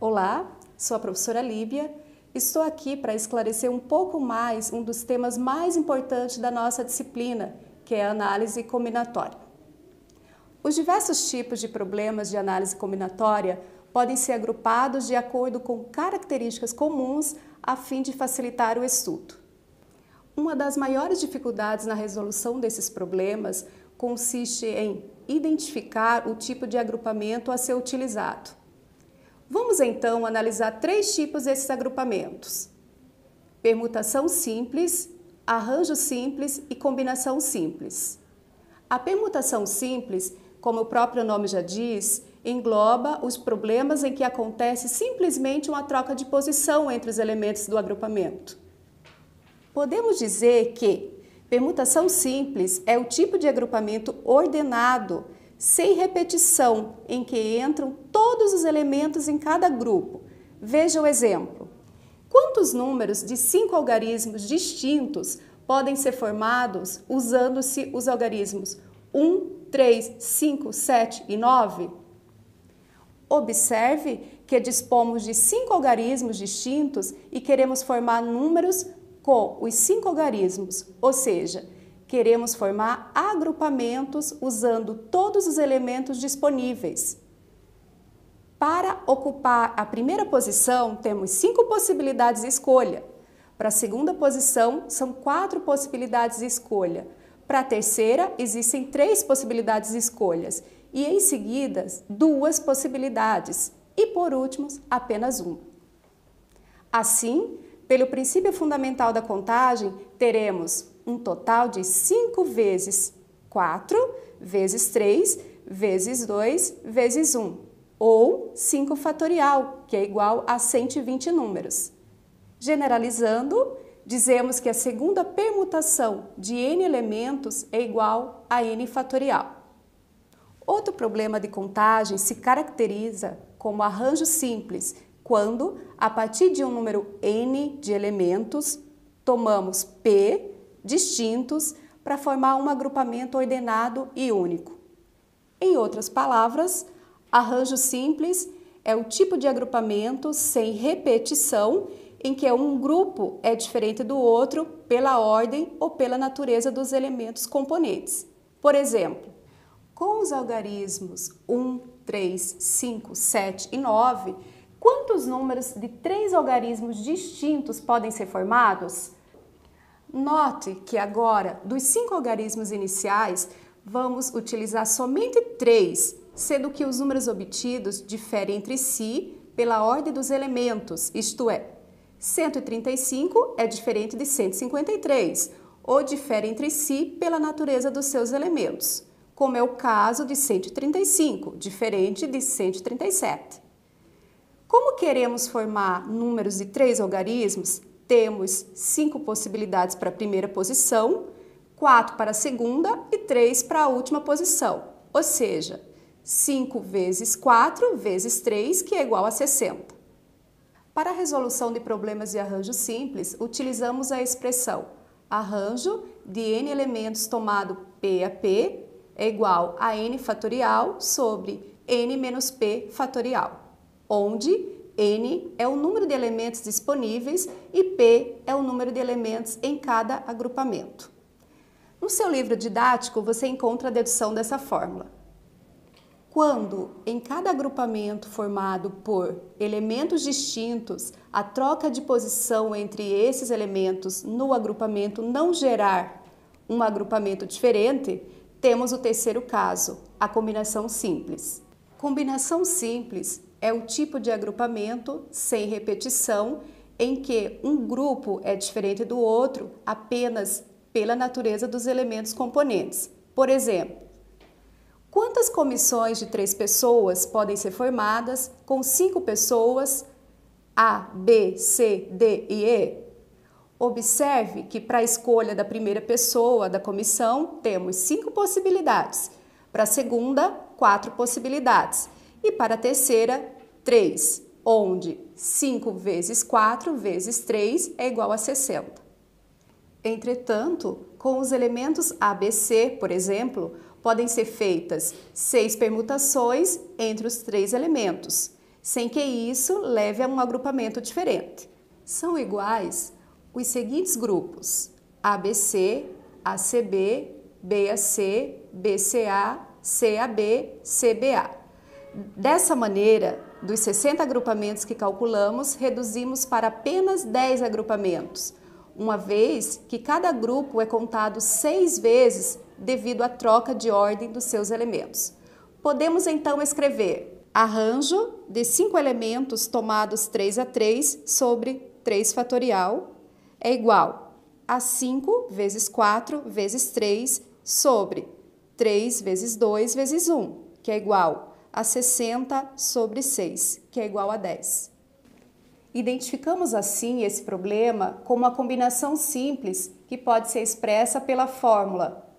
Olá, sou a professora Líbia. Estou aqui para esclarecer um pouco mais um dos temas mais importantes da nossa disciplina, que é a análise combinatória. Os diversos tipos de problemas de análise combinatória podem ser agrupados de acordo com características comuns a fim de facilitar o estudo. Uma das maiores dificuldades na resolução desses problemas consiste em identificar o tipo de agrupamento a ser utilizado. Vamos então analisar três tipos desses agrupamentos: permutação simples, arranjo simples e combinação simples. A permutação simples, como o próprio nome já diz, engloba os problemas em que acontece simplesmente uma troca de posição entre os elementos do agrupamento. Podemos dizer que permutação simples é o tipo de agrupamento ordenado, sem repetição, em que entram todos os elementos em cada grupo. Veja o exemplo. Quantos números de 5 algarismos distintos podem ser formados usando-se os algarismos 1, 3, 5, 7 e 9? Observe que dispomos de 5 algarismos distintos e queremos formar números com os 5 algarismos, ou seja, queremos formar agrupamentos usando todos os elementos disponíveis. Para ocupar a primeira posição, temos 5 possibilidades de escolha. Para a segunda posição, são 4 possibilidades de escolha. Para a terceira, existem 3 possibilidades de escolhas. E em seguida, 2 possibilidades. E por último, apenas uma. Assim, pelo princípio fundamental da contagem, teremos um total de 5 vezes 4, vezes 3, vezes 2, vezes 1, ou 5 fatorial, que é igual a 120 números. Generalizando, dizemos que a segunda permutação de n elementos é igual a n fatorial. Outro problema de contagem se caracteriza como arranjo simples, quando, a partir de um número n de elementos, tomamos p distintos para formar um agrupamento ordenado e único. Em outras palavras, arranjo simples é o tipo de agrupamento sem repetição em que um grupo é diferente do outro pela ordem ou pela natureza dos elementos componentes. Por exemplo, com os algarismos 1, 3, 5, 7 e 9, quantos números de 3 algarismos distintos podem ser formados? Note que agora, dos 5 algarismos iniciais, vamos utilizar somente 3, sendo que os números obtidos diferem entre si pela ordem dos elementos, isto é, 135 é diferente de 153, ou difere entre si pela natureza dos seus elementos, como é o caso de 135, diferente de 137. Como queremos formar números de 3 algarismos, temos 5 possibilidades para a primeira posição, 4 para a segunda e 3 para a última posição, ou seja, 5 vezes 4 vezes 3, que é igual a 60. Para a resolução de problemas de arranjo simples, utilizamos a expressão arranjo de n elementos tomado p a p é igual a n fatorial sobre n menos p fatorial, onde n é o número de elementos disponíveis e p é o número de elementos em cada agrupamento. No seu livro didático, você encontra a dedução dessa fórmula. Quando, em cada agrupamento formado por elementos distintos, a troca de posição entre esses elementos no agrupamento não gerar um agrupamento diferente, temos o terceiro caso, a combinação simples. Combinação simples é o tipo de agrupamento sem repetição em que um grupo é diferente do outro apenas pela natureza dos elementos componentes. Por exemplo, quantas comissões de 3 pessoas podem ser formadas com 5 pessoas A, B, C, D e E? Observe que para a escolha da primeira pessoa da comissão temos 5 possibilidades, para a segunda 4 possibilidades e para a terceira 3, onde 5 vezes 4 vezes 3 é igual a 60. Entretanto, com os elementos ABC, por exemplo, podem ser feitas 6 permutações entre os 3 elementos, sem que isso leve a um agrupamento diferente. São iguais os seguintes grupos: ABC, ACB, BAC, BCA, CAB, CBA. Dessa maneira, dos 60 agrupamentos que calculamos, reduzimos para apenas 10 agrupamentos, uma vez que cada grupo é contado 6 vezes devido à troca de ordem dos seus elementos. Podemos então escrever arranjo de 5 elementos tomados 3 a 3 sobre 3 fatorial é igual a 5 vezes 4 vezes 3 sobre 3 vezes 2 vezes 1, que é igual a 60 sobre 6, que é igual a 10. Identificamos assim esse problema como uma combinação simples que pode ser expressa pela fórmula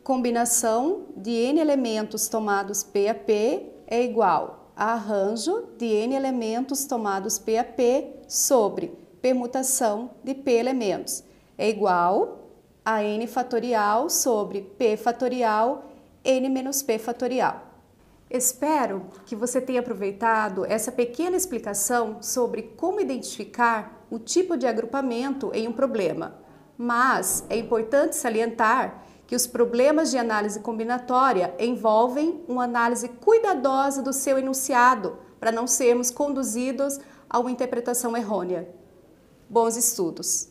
combinação de n elementos tomados P a P é igual a arranjo de n elementos tomados P a P sobre permutação de P elementos é igual a n fatorial sobre P fatorial n menos P fatorial. Espero que você tenha aproveitado essa pequena explicação sobre como identificar o tipo de agrupamento em um problema, mas é importante salientar que os problemas de análise combinatória envolvem uma análise cuidadosa do seu enunciado para não sermos conduzidos a uma interpretação errônea. Bons estudos!